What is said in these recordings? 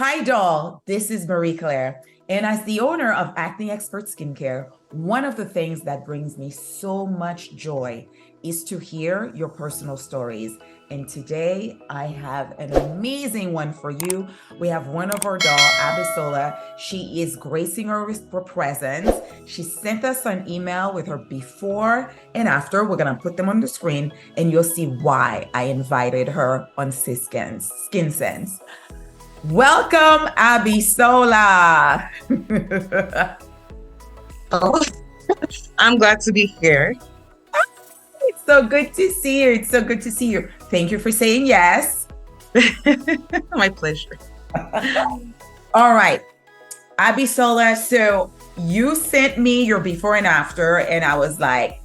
Hi, doll. This is Marie Claire. And as the owner of ACNE EXPERT SKINCARE, one of the things that brings me so much joy is to hear your personal stories. And today I have an amazing one for you. We have one of our doll, Abisola. She is gracing her with her presence. She sent us an email with her before and after. We're going to put them on the screen and you'll see why I invited her on Skinsense. Welcome, Abisola. Oh, I'm glad to be here. It's so good to see you. It's so good to see you. Thank you for saying yes. My pleasure. All right, Abisola. So you sent me your before and after, and I was like,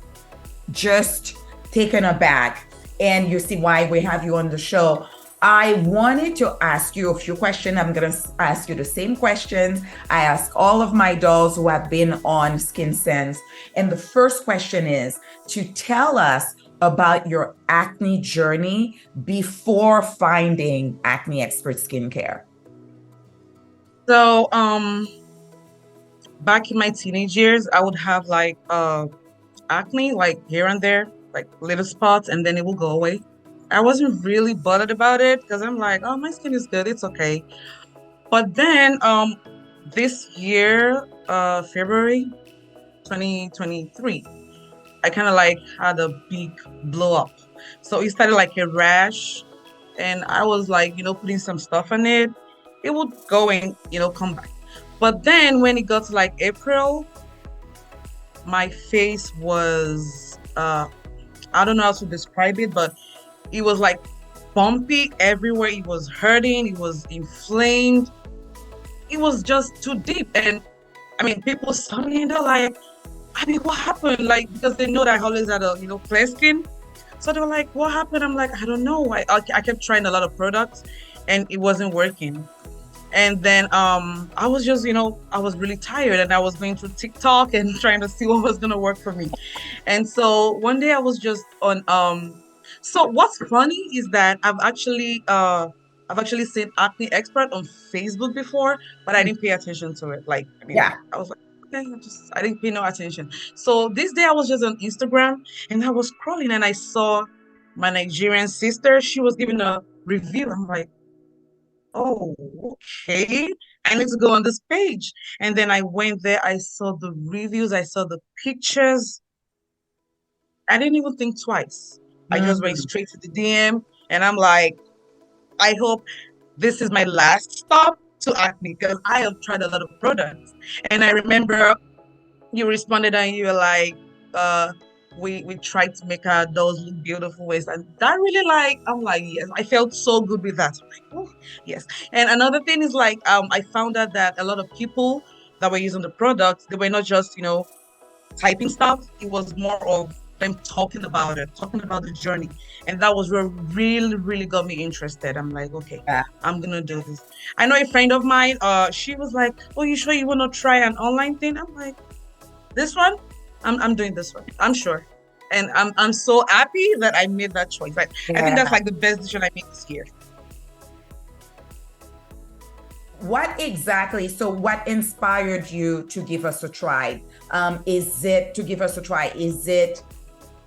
just taken aback. And you see why we have you on the show. I wanted to ask you a few questions. I'm going to ask you the same questions I ask all of my dolls who have been on Skinsense. And the first question is to tell us about your acne journey before finding ACNE EXPERT SKINCARE. So, back in my teenage years, I would have like acne, like here and there, like little spots, and then it will go away. I wasn't really bothered about it because I'm like, oh, my skin is good, it's okay. But then, this year, February 2023, I kind of like had a big blow up. So it started like a rash, and I was like, putting some stuff on it. It would go and, come back. But then when it got to like April, my face was, I don't know how to describe it, but it was like bumpy everywhere. It was hurting, it was inflamed. It was just too deep. And I mean, people saw me and they're like, I mean, what happened? Like, because they know that I always had a, clear skin. So they were like, what happened? I'm like, I don't know. I kept trying a lot of products and it wasn't working. And then I was just, I was really tired and I was going through TikTok and trying to see what was gonna work for me. And so one day I was just on so what's funny is that I've actually seen Acne Expert on Facebook before, but I didn't pay attention to it. Like, I mean, Yeah. I was like, okay, I didn't pay no attention. So this day I was just on Instagram and I was scrolling and I saw my Nigerian sister. She was giving a review. I'm like, oh, okay. I need to go on this page. And then I went there, I saw the reviews, I saw the pictures. I didn't even think twice. I just went Mm. straight to the DM and I'm like, I hope this is my last stop to acne because I have tried a lot of products. And I remember you responded and you were like, we tried to make our dolls look beautiful ways. And that really like, I'm like, yes, I felt so good with that. I'm like, oh, yes. And another thing is like, I found out that a lot of people that were using the products, they were not just, typing stuff. It was more of them talking about it, talking about the journey. And that was what really, really got me interested. I'm like, okay, Yeah. I'm gonna do this. I know a friend of mine, she was like, oh, you sure you wanna try an online thing? I'm like, this one, I'm doing this one. I'm sure. And I'm so happy that I made that choice. Like I think that's Yeah. like the best decision I made this year. What inspired you to give us a try? Is it to give us a try? Is it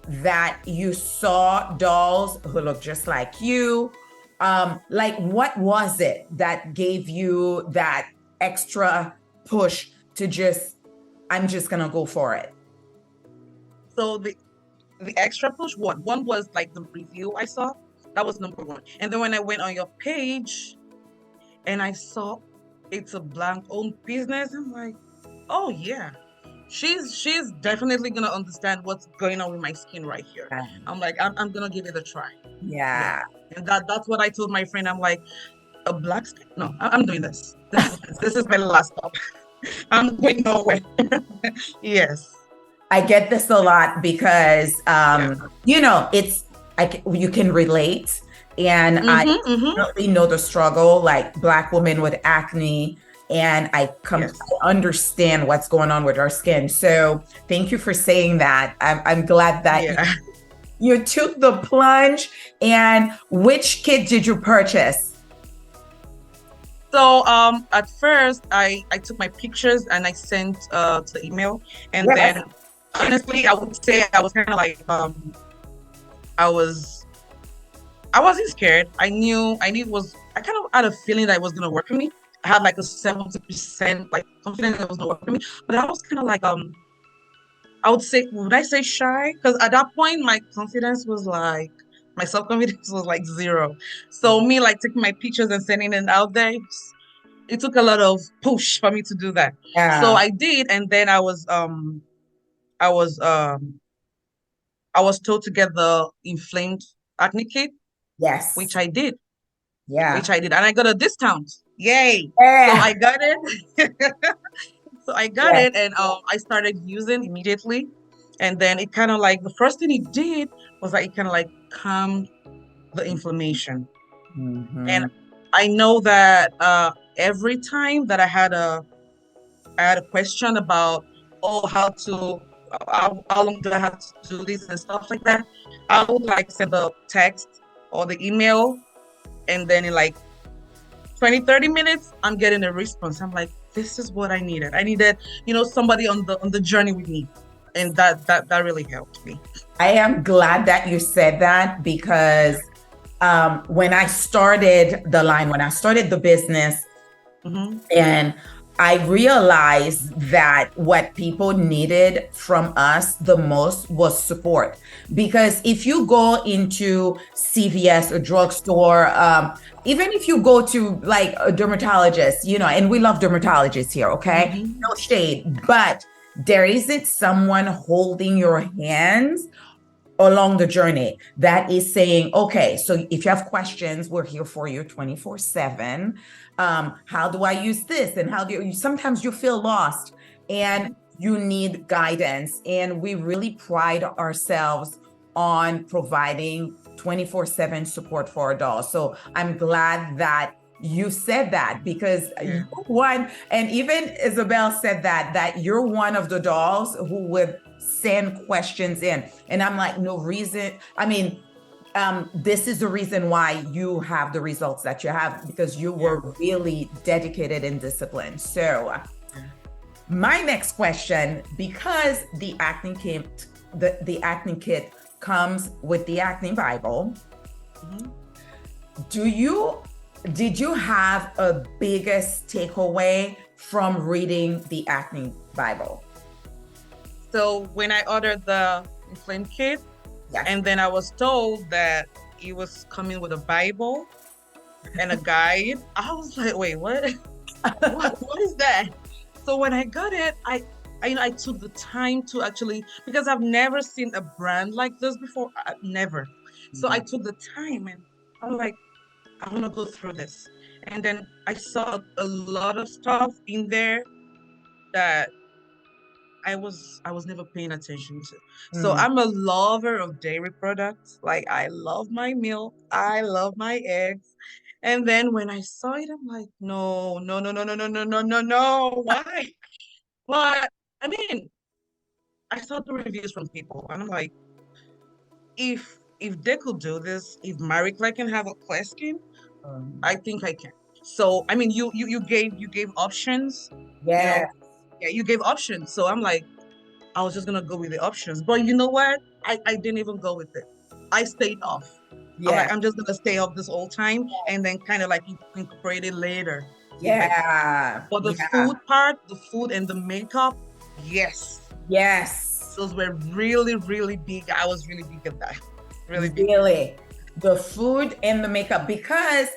that you saw dolls who look just like you? Like, what was it that gave you that extra push to I'm just gonna go for it? So the extra push one was like the review I saw. That was number one. And then when I went on your page and I saw it's a blank owned business, I'm like, oh yeah. She's definitely gonna understand what's going on with my skin right here. I'm like, I'm gonna give it a try. Yeah. Yeah. And that's what I told my friend. I'm like, a black skin? No, I'm doing this. This is my last stop. I'm going nowhere. Yes. I get this a lot because, Yeah. it's, you can relate. And I Mm-hmm. Mm-hmm. definitely know the struggle, like Black women with acne. And Yes. I understand what's going on with our skin. So thank you for saying that. I'm glad that Yeah. you took the plunge. And which kit did you purchase? So at first I took my pictures and I sent to the email, and Yes. then honestly I would say I was kind of like I was I wasn't scared. I knew it was I kind of had a feeling that it was gonna work for me. I had like a 70% like confidence that it was gonna work for me. But I was kind of like I would say would I say shy? Because at that point my confidence was like my self-confidence was like zero. So me like taking my pictures and sending it out there, it took a lot of push for me to do that. So Yeah. I did, and then I was um I was told to get the inflamed acne kit, Yes. which I did, Yeah. and I got a discount. Yay! So Yeah. I got it. So I got Yeah. it, and I started using immediately. And then it kind of like the first thing it did was like it kind of like calmed the inflammation. And Mhm. I know that every time that I had a question about, oh, how long do I have to do this and stuff like that. I would like send the text or the email, and then in like 20, 30 minutes, I'm getting a response. I'm like, this is what I needed. I needed, somebody on the journey with me. And that really helped me. I am glad that you said that because when I started the line, when I started the business, Hmm. and I realized that what people needed from us the most was support. Because if you go into CVS or drugstore, even if you go to like a dermatologist, and we love dermatologists here, okay? Hmm. No shade, but there isn't someone holding your hands along the journey that is saying, okay, so if you have questions, we're here for you 24/7. How do I use this? And how do you sometimes you feel lost and you need guidance. And we really pride ourselves on providing 24/7 support for adults. So I'm glad that you said that because Yeah. you're one, and even Isabel said that you're one of the dolls who would send questions in. And I'm like, no reason. I mean, this is the reason why you have the results that you have because you Yeah. were really dedicated and disciplined. So, Yeah. my next question, because the acne kit comes with the acne Bible, Hmm. do you did you have a biggest takeaway from reading the acne Bible? So when I ordered the inflamed kit, Yes. and then I was told that it was coming with a Bible and a guide, I was like, wait, what? What is that? So when I got it, I took the time to actually because I've never seen a brand like this before. Never. So I took the time and I'm like, I want to go through this. And then I saw a lot of stuff in there that I was never paying attention to. So Mm. I'm a lover of dairy products. Like I love my milk, I love my eggs. And then when I saw it, I'm like, no, no, no, no, no, no, no, no, no, no. Why? But I mean, I saw the reviews from people, and I'm like, if they could do this, if Marie Claire can have a clear skin, Um, I think I can. So I mean, you gave options, you yeah. know, yeah, you gave options. So I'm like, I was just gonna go with the options. But you know what? I didn't even go with it. I stayed off. I'm Yeah. like, I'm just gonna stay off this whole time and then kind of like incorporate it later. Like, Yeah. but the Yeah. food part, the food and the makeup, yes. Yes. Those were really, really big. I was really big at that. Really big. Really. The food and the makeup. Because,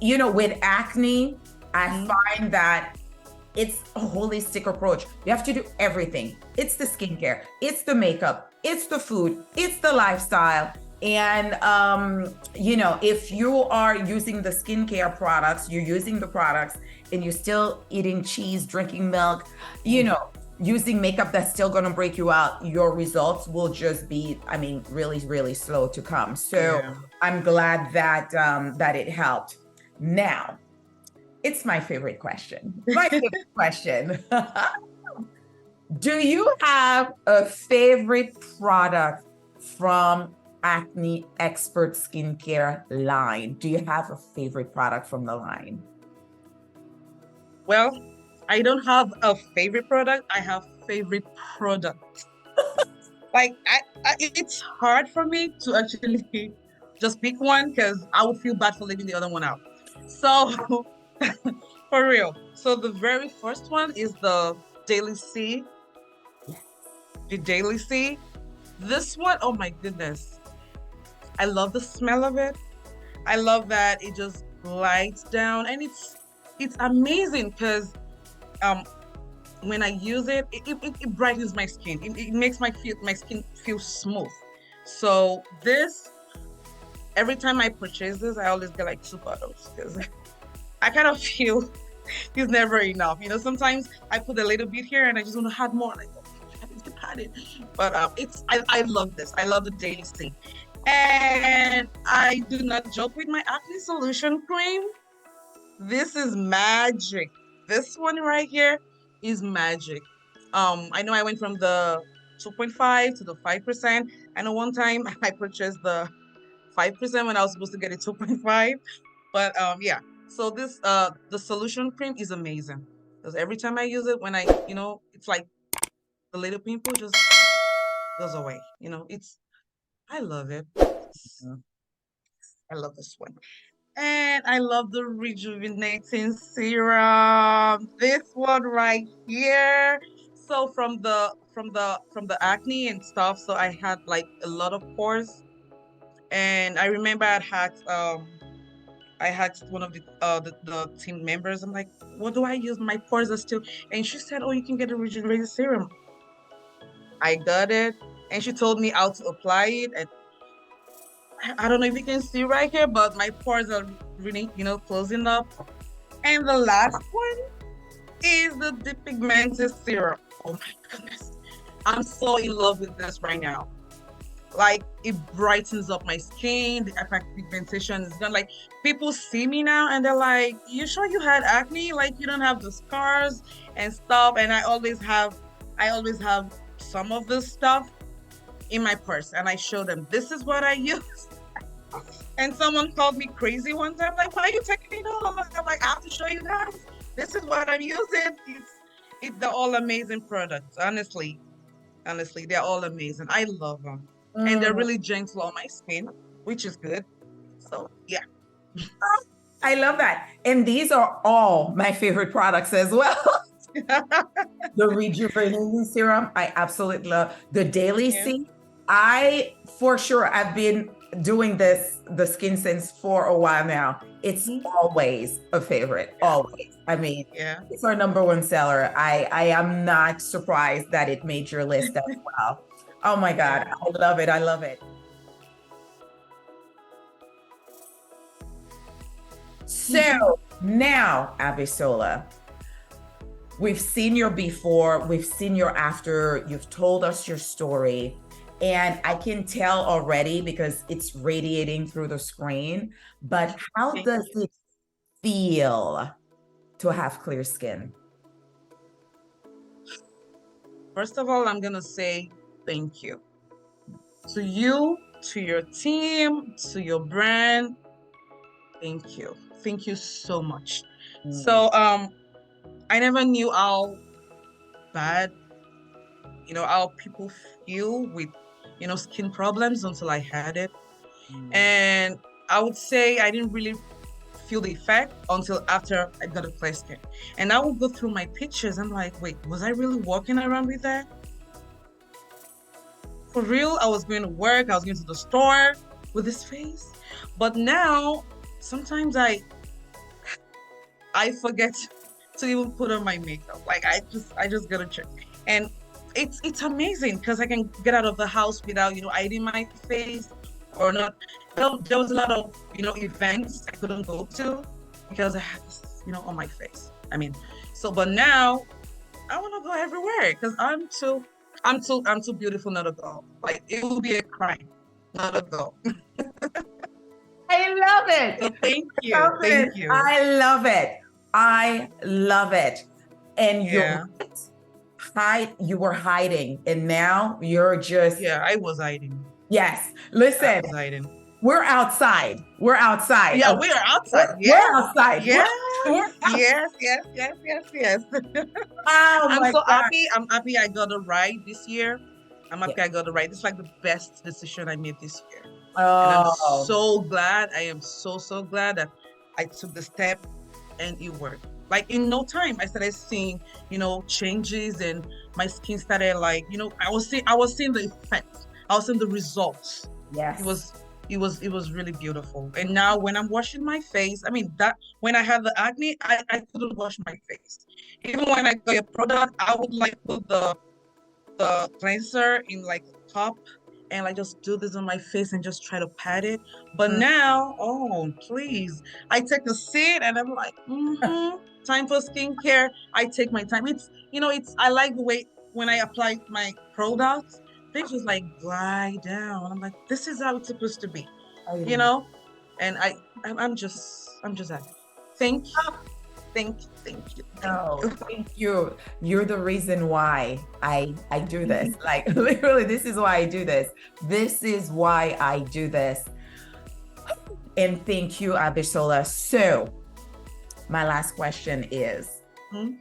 with acne, I Hmm. find that it's a holistic approach. You have to do everything. It's the skincare, it's the makeup, it's the food, it's the lifestyle. And if you are using the skincare products, you're using the products and you're still eating cheese, drinking milk, using makeup that's still going to break you out, your results will just be, I mean, really, really slow to come. So Yeah. I'm glad that it helped. Now, it's my favorite question. My favorite question. Do you have a favorite product from Acne Expert Skincare line? Do you have a favorite product from the line? Well, I don't have a favorite product. I have favorite product. Like it's hard for me to actually just pick one because I would feel bad for leaving the other one out. So for real. So the very first one is the Daily C, Yes. the Daily C. This one, oh my goodness. I love the smell of it. I love that it just glides down and it's amazing because um when I use it, it brightens my skin. It makes my skin feel smooth. So this, every time I purchase this, I always get like two bottles because I kind of feel it's never enough. You know, sometimes I put a little bit here and I just want to add more. Like, oh, keep adding. But I love this. I love the Daily Sting. And I do not joke with my acne solution cream. This is magic. This one right here is magic. I know I went from the 2.5 to the 5%. I know one time I purchased the 5% when I was supposed to get a 2.5. But yeah. So this the solution cream is amazing. Because every time I use it, when it's like the little pimple just goes away. I love it. I love this one. And I love the rejuvenating serum. This one right here. So from the acne and stuff, so I had like a lot of pores. And I remember I had one of the team members. I'm like, what do I use? My pores are still, and she said, oh, you can get a rejuvenating serum. I got it, and she told me how to apply it. And I don't know if you can see right here, but my pores are really, closing up. And the last one is the depigmented serum. Oh my goodness. I'm so in love with this right now. Like it brightens up my skin, the pigmentation is gone. Like people see me now and they're like, you sure you had acne? Like you don't have the scars and stuff. And I always have some of this stuff in my purse and I show them this is what I use. And someone called me crazy one time, like, why are you taking it all? I'm like, I have to show you guys. This is what I'm using. They're all amazing products. Honestly, they're all amazing. I love them. And they're Mm, really gentle on my skin, which is good. So yeah. I love that. And these are all my favorite products as well. The rejuvenating serum, I absolutely love. The Daily Yeah. C, for sure, I've been doing the Skinsense for a while now. It's Mhm. always a favorite, Yeah. always. I mean, Yeah. it's our number one seller. I am not surprised that it made your list as well. Oh my God, Yeah. I love it. I love it. So now, Abisola, we've seen your before, we've seen your after, you've told us your story. And I can tell already because it's radiating through the screen. But how Thank does you. it feel to have clear skin? First of all, I'm gonna say thank you to you, to your team, to your brand. Thank you. Thank you so much. Mm, So I never knew how bad, how people feel with, skin problems until I had it. mm. And I would say I didn't really feel the effect until after I got a clear skin. And I would go through my pictures. I'm like, wait, was I really walking around with that? For real? I was going to work, I was going to the store with this face. But now sometimes I forget to even put on my makeup. Like I just gotta check. And it's amazing because I can get out of the house without, hiding my face or not. There was a lot of, events I couldn't go to because I had this, on my face. I mean, but now I want to go everywhere because I'm too beautiful not to go. Like it will be a crime not to go. I love So it. thank you. Confident. Thank you. I love it. I love it. And you're Yeah. right. You were hiding, and now you're just, Yeah, I was hiding. yes. I Listen, was hiding. we're outside. We're outside. Yeah, Okay? we are outside. We're Yeah. outside. Yeah. Yes, yes, yes, yes, yes. Oh I'm my so God. happy. I'm happy I got it right this year. I'm Yeah. happy I got it right. It's like the best decision I made this year. And I'm Oh, so glad. I am so, so glad that I took the step and it worked. Like in no time, I started seeing, changes and my skin started like, I was seeing the effect. I was seeing the results. It yes. was it was really beautiful. And now when I'm washing my face, I mean that when I had the acne, I couldn't wash my face. Even when I got a product, I would like put the cleanser in like a cup and like just do this on my face and just try to pat it. But Mm. now, oh please, I take a seat and I'm like, time for skincare. I take my time. It's I like the way when I apply my products, they just like glide down. I'm like, this is how it's supposed to be, I you love know? And I'm just happy. Thank you. Thank you. Thank you. Thank Oh, you. thank you. You're the reason why I do this. Like literally, this is why I do this. This is why I do this. And thank you, Abisola. So, my last question is, Mhm.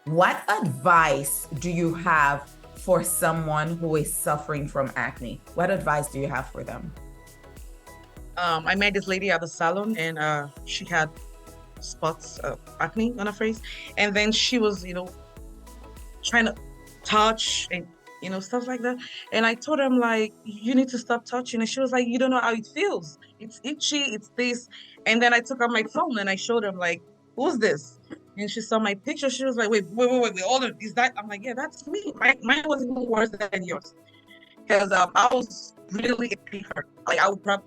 what advice do you have for someone who is suffering from acne? What advice do you have for them? I met this lady at the salon and she had spots of acne on her face. And then she was, trying to touch and, stuff like that. And I told her, I'm like, you need to stop touching. And she was like, you don't know how it feels. It's itchy, it's this. And then I took out my phone and I showed her, I'm like, who's this? And she saw my picture. She was like, wait, hold on. Is that? I'm like, yeah, that's me. Mine was even worse than yours. Because I was really a picker. Like I would probably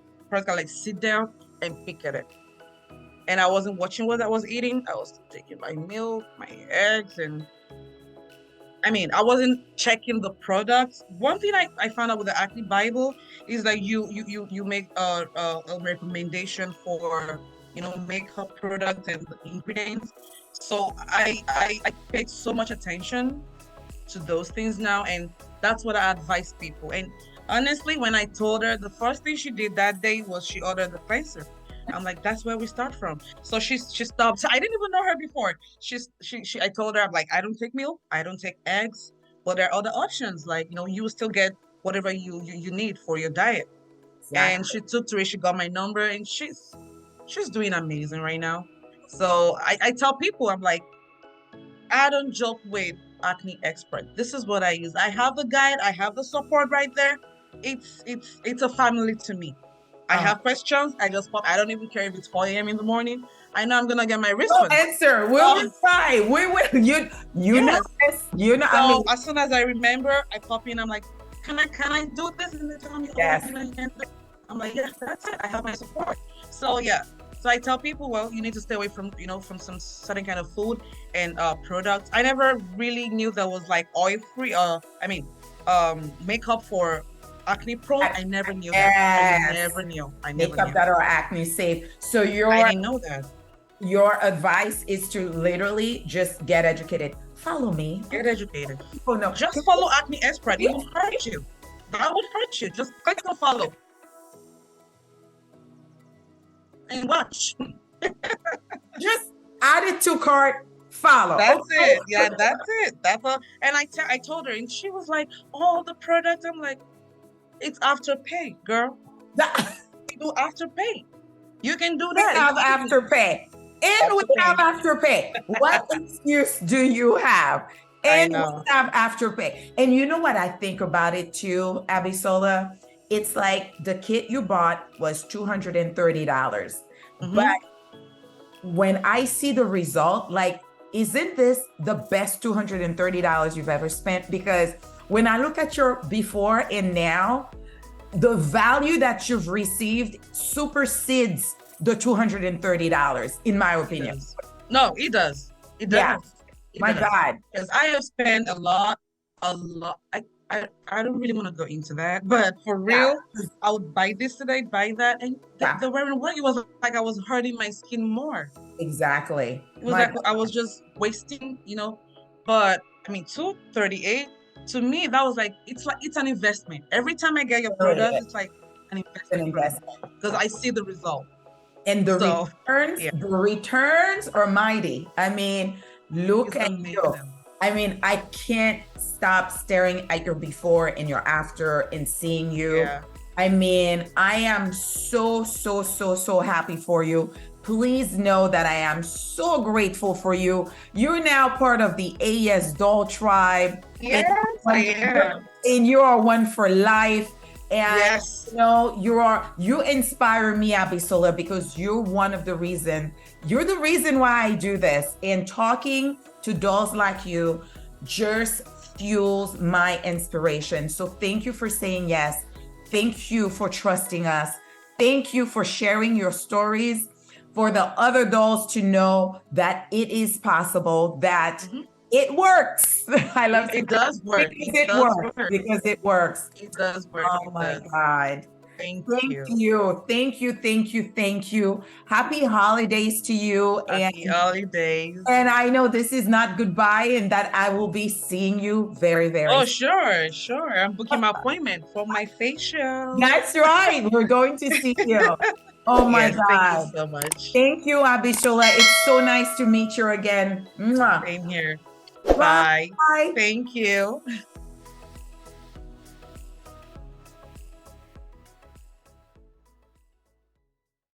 like sit down and pick at it. And I wasn't watching what I was eating. I was taking my milk, my eggs, and I mean, I wasn't checking the products. One thing I found out with the Acne Bible is that you make a recommendation for makeup products and the ingredients. So I paid so much attention to those things now, and that's what I advise people. And honestly, when I told her, the first thing she did that day was she ordered the cleanser. I'm like, that's where we start from. So she stopped. So I didn't even know her before. She I told her, I'm like, I don't take milk, I don't take eggs, but there are other options. Like, you will still get whatever you need for your diet. And Exactly. she took to it, she got my number, and she's doing amazing right now. So I tell people, I'm like, I don't joke with Acne Expert. This is what I use. I have the guide, I have the support right there. It's a family to me. I Oh, have questions, I just pop. I don't even care if it's 4 a.m. in the morning. I know I'm gonna get my we'll response. answer. We'll So reply. We will. You know yes. this. You know. I mean, So as soon as I remember, I pop in. I'm like, can I do this? And they tell me, oh, yes. you can't do it. I'm like, yeah, that's it. I have my support. So yeah. So I tell people, well, you need to stay away from some certain kind of food and products. I never really knew there was like oil free. I mean, makeup for acne prone. I never knew that. I Yes. never knew. I never Makeup knew. that are acne safe. So I didn't know that. your advice is to literally just get educated. Follow me. Get educated. Oh no. Just follow Acne Expert. It won't hurt you. That would hurt you. Just click the follow and watch. Just add it to cart. Follow. That's Okay. it. Yeah, that's it. That's all. And I told her, and she was like, "Oh, the product." I'm like, "It's after pay, girl. That- We do after pay. You can do we that. have It's easy. afterpay. And we After have pay. afterpay. What excuse do you have? I And we know. have afterpay. And you know what I think about it too, Abisola? It's like the kit you bought was $230. But Mm-hmm. when I see the result, like, isn't this the best $230 you've ever spent? Because when I look at your before and now, the value that you've received supersedes the $230, in my It opinion. does. No, it does. It Yeah, does. It my does. God. Because I have spent a lot, a lot. I don't really want to go into that, but for Yeah, real, I would buy this today, buy that, and yeah, the wearing what it was like I was hurting my skin more. exactly. It was My like God. I was just wasting. But I mean, 238 to me, that was like it's an investment. Every time I get your Really, product, it's like an an investment for me investment. because I see the result. And So yeah, the returns are mighty. I mean, look it's at you. amazing. I mean, I can't stop staring at your before and your after and seeing you. Yeah. I mean, I am so, so, so, so happy for you. Please know that I am so grateful for you. You're now part of the AES Doll tribe. And, Yes, I am. and you are one for life. And Yes. you inspire me, Abisola, because you're the reason why I do this. And talking to dolls like you just fuels my inspiration. So thank you for saying yes. Thank you for trusting us. Thank you for sharing your stories for the other dolls to know that it is possible, that Mhm. it works. I love It does work. because It it does works. work. Because it works. It does work. Oh It my does. God. Thank Thank you. you. Thank you. Thank you. Thank you. Happy holidays to you. Happy holidays. And I know this is not goodbye and that I will be seeing you very, very Oh, soon. sure, sure. I'm booking my appointment for my facial. That's right. We're going to see you. Oh my Yes, thank you God. so much. Thank you, Abisola. It's so nice to meet you again. Mwah. Same here. Bye. Bye. Thank you.